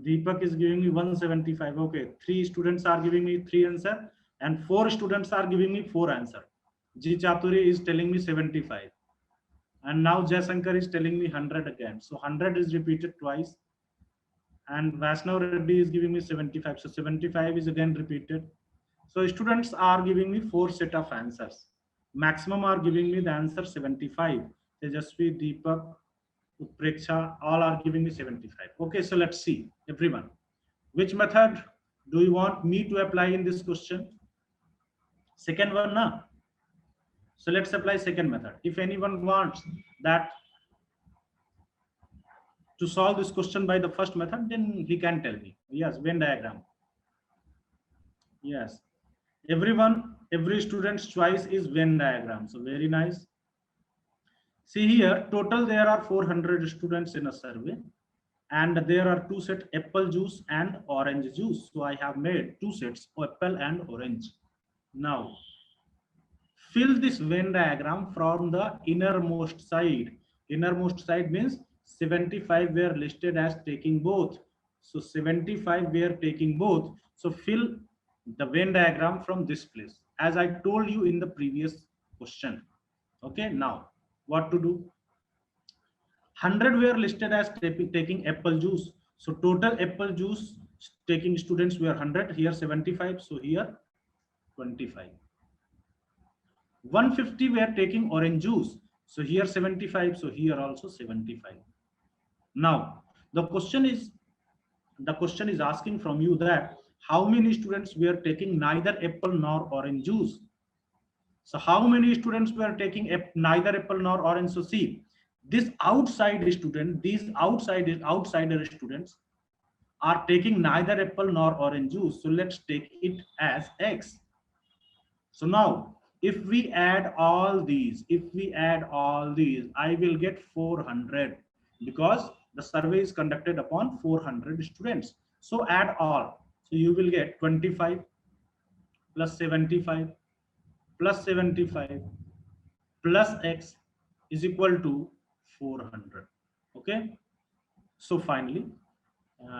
Speaker 1: Deepak is giving me 175. Okay, three students are giving me three answer and four students are giving me four answer. G Chaturi is telling me 75. And now Jayasankar is telling me 100 again. So 100 is repeated twice. And Vaishnav Reddy is giving me 75. So 75 is again repeated. So students are giving me four set of answers. Maximum are giving me the answer 75. Tejasvi, Deepak, Utpreksha, all are giving me 75. Okay, so let's see, everyone. Which method do you want me to apply in this question? Second one, na? So let's apply second method. If anyone wants that to solve this question by the first method, then he can tell me. Yes, Venn diagram. Yes. Everyone, every student's choice is Venn diagram. So very nice. See here, total there are 400 students in a survey. And there are two sets, apple juice and orange juice. So I have made two sets, apple and orange. Now, fill this Venn diagram from the innermost side. Innermost side means 75 were listed as taking both. So 75 were taking both. So fill the Venn diagram from this place, as I told you in the previous question. Okay, now what to do? 100 were listed as taking apple juice. So total apple juice taking students were 100. Here 75. So here 25. 150 were taking orange juice. So here 75. So here also 75. Now the question is asking from you that how many students were taking neither apple nor orange juice. So how many students were taking neither apple nor orange? So see, this outside student, these outsider students are taking neither apple nor orange juice. So let's take it as X. So now if we add all these, I will get 400 because the survey is conducted upon 400 students. So add all. So you will get 25 plus 75 plus 75 plus X is equal to 400. Okay. So finally,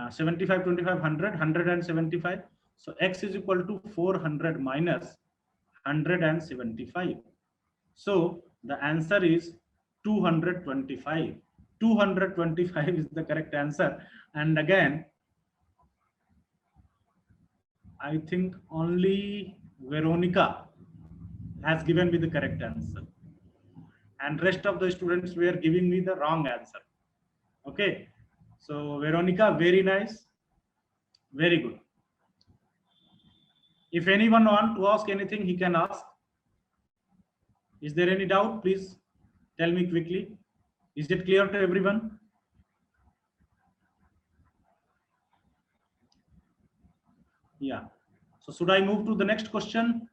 Speaker 1: 75, 25, 100, 175. So X is equal to 400 minus 175. So the answer is 225. 225 is the correct answer. And again, I think only Veronica has given me the correct answer. And rest of the students were giving me the wrong answer. Okay. So Veronica, very nice. Very good. If anyone wants to ask anything, he can ask. Is there any doubt? Please tell me quickly. Is it clear to everyone? Yeah. So should I move to the next question?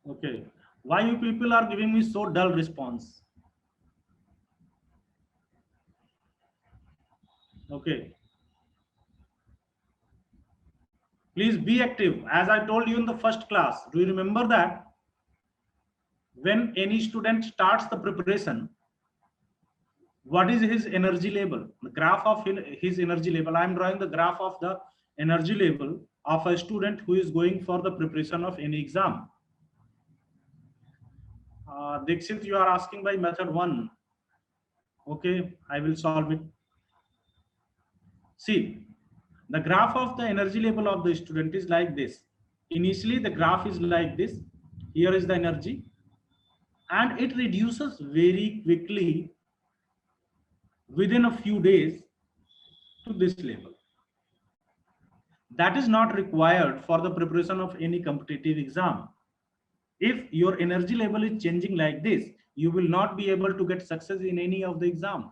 Speaker 1: Okay. Why you people are giving me so dull response? Okay. Please be active. As I told you in the first class, do you remember that when any student starts the preparation, what is his energy level? The graph of his energy level. I am drawing the graph of the energy level of a student who is going for the preparation of any exam. Dixit, you are asking by method 1. Okay, I will solve it. See, the graph of the energy level of the student is like this. Initially, the graph is like this. Here is the energy, and it reduces very quickly within a few days to this level. That is not required for the preparation of any competitive exam. If your energy level is changing like this, you will not be able to get success in any of the exam.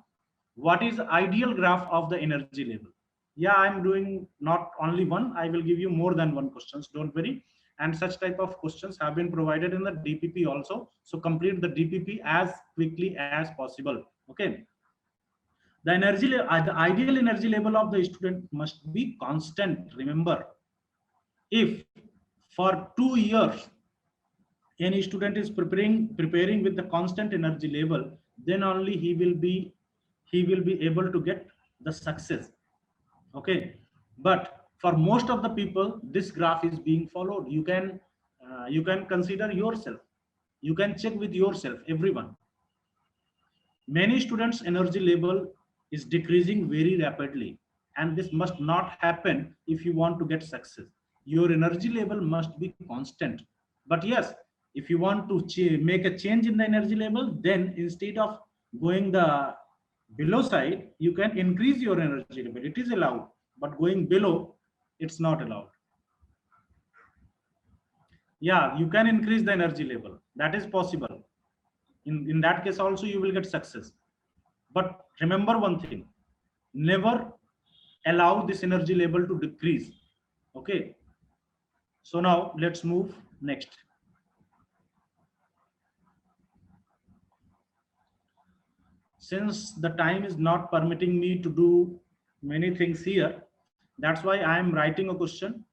Speaker 1: What is the ideal graph of the energy level? Yeah, I'm doing not only one, I will give you more than one questions, don't worry. And such type of questions have been provided in the DPP also, so complete the DPP as quickly as possible. Okay, the ideal energy level of the student must be constant. Remember, if for 2 years any student is preparing with the constant energy level, then only he will be able to get the success. Okay, but for most of the people this graph is being followed. You can consider yourself, you can check with yourself, everyone. Many students energy level is decreasing very rapidly, and this must not happen if you want to get success. Your energy level must be constant. But yes, if you want to make a change in the energy level, then instead of going the below side, you can increase your energy level. It is allowed, but going below, it's not allowed. Yeah, you can increase the energy level, that is possible. In that case also you will get success. But remember one thing, never allow this energy level to decrease. Okay, so now let's move next. Since the time is not permitting me to do many things here, that's why I am writing a question.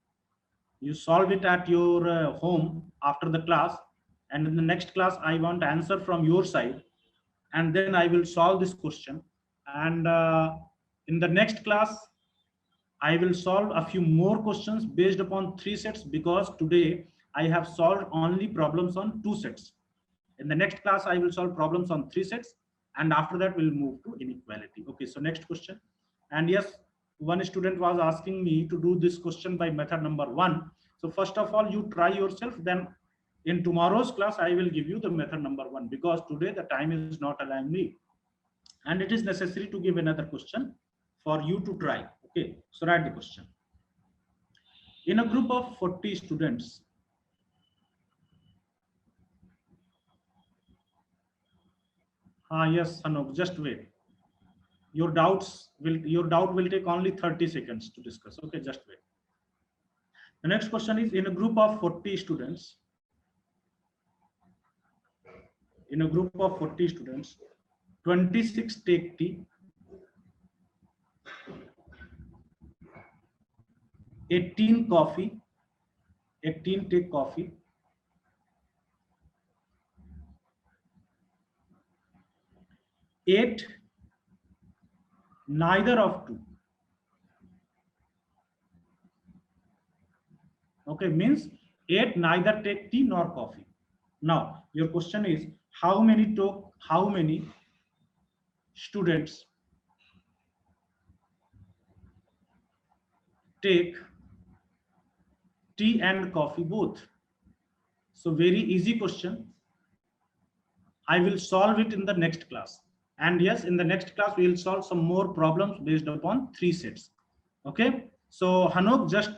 Speaker 1: You solve it at your home after the class, and in the next class I want answer from your side, and then I will solve this question. And in the next class I will solve a few more questions based upon 3 sets, because today I have solved only problems on 2 sets. In the next class I will solve problems on 3 sets, and after that we'll move to inequality. Okay, so next question. And yes, one student was asking me to do this question by method number 1. So first of all you try yourself, then in tomorrow's class I will give you the method number 1, because today the time is not allowing me, and it is necessary to give another question for you to try. Okay, so write the question. In a group of 40 students, yes Anup, just wait. Your doubt will take only 30 seconds to discuss. Okay, just wait. The next question is, in a group of 40 students, in a group of 40 students, 26 take tea, 18 coffee, 18 take coffee, 8 neither of two. Okay, means 8 neither take tea nor coffee. Now your question is, how many students take tea and coffee both? So very easy question. I will solve it in the next class. And yes, in the next class we will solve some more problems based upon 3 sets. Okay, so Hanok, just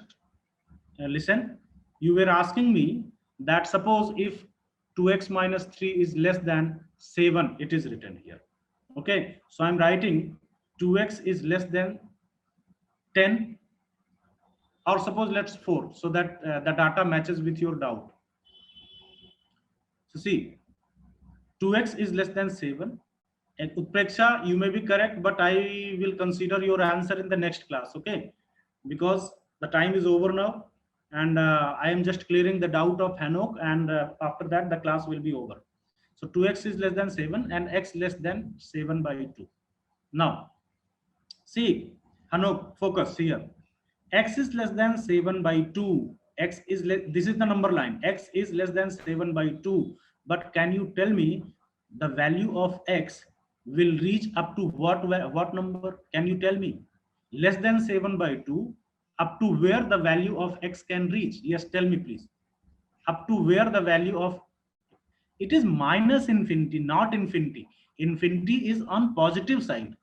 Speaker 1: listen. You were asking me that suppose if 2x minus 3 is less than 7, it is written here. Okay, so I'm writing 2x is less than 10, or suppose let's 4, so that the data matches with your doubt. So see, 2x is less than 7. And Utpreksha, you may be correct, but I will consider your answer in the next class. Okay, because the time is over now, and I am just clearing the doubt of Hanok, and after that the class will be over. So 2x is less than 7 and x less than 7 by 2. Now see, Hanok, focus here. X is less than 7 by 2. This is the number line. X is less than 7 by 2. But can you tell me the value of x will reach up to what number? Can you tell me? Less than 7 by 2 Up to where the value of x can reach? Yes, tell me please. Up to where the value of, it is minus infinity, not infinity. Infinity is on positive side.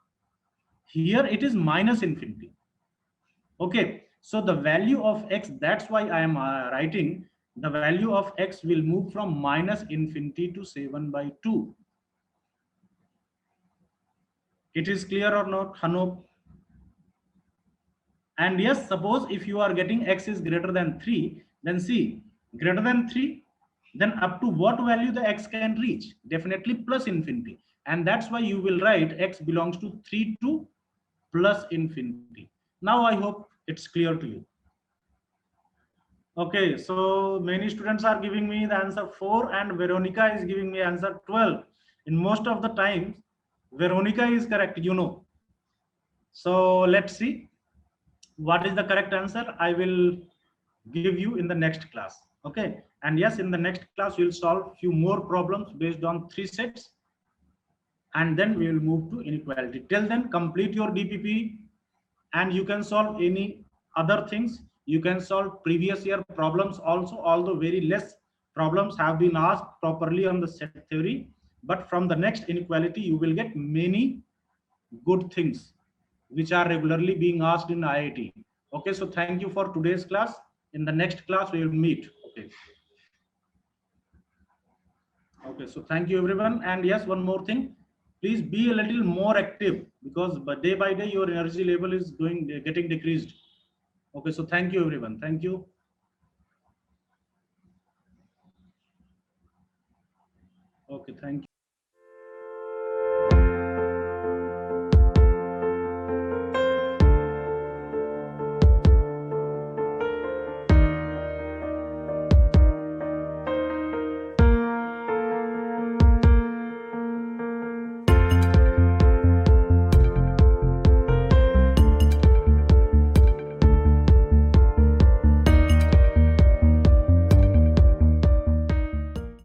Speaker 1: Here it is minus infinity. Okay, so the value of x, that's why I am writing the value of x will move from minus infinity to 7 by 2. It is clear or not, Hano? And yes, suppose if you are getting x is greater than 3, then see, greater than 3, then up to what value the x can reach? Definitely plus infinity. And that's why you will write x belongs to 3 to plus infinity. Now I hope it's clear to you. Okay, so many students are giving me the answer 4 and Veronica is giving me answer 12. In most of the times, Veronica is correct, you know. So let's see what is the correct answer. I will give you in the next class. Okay, and yes, in the next class we'll solve few more problems based on 3 sets, and then we will move to inequality. Till then, complete your DPP, and you can solve any other things. You can solve previous year problems also, although very less problems have been asked properly on the set theory. But from the next inequality, you will get many good things which are regularly being asked in IIT. Okay, so thank you for today's class. In the next class, we will meet. Okay. Okay, so thank you everyone. And yes, one more thing, please be a little more active, because by day your energy level is getting decreased. Okay, so thank you everyone. Thank you. Okay, thank you.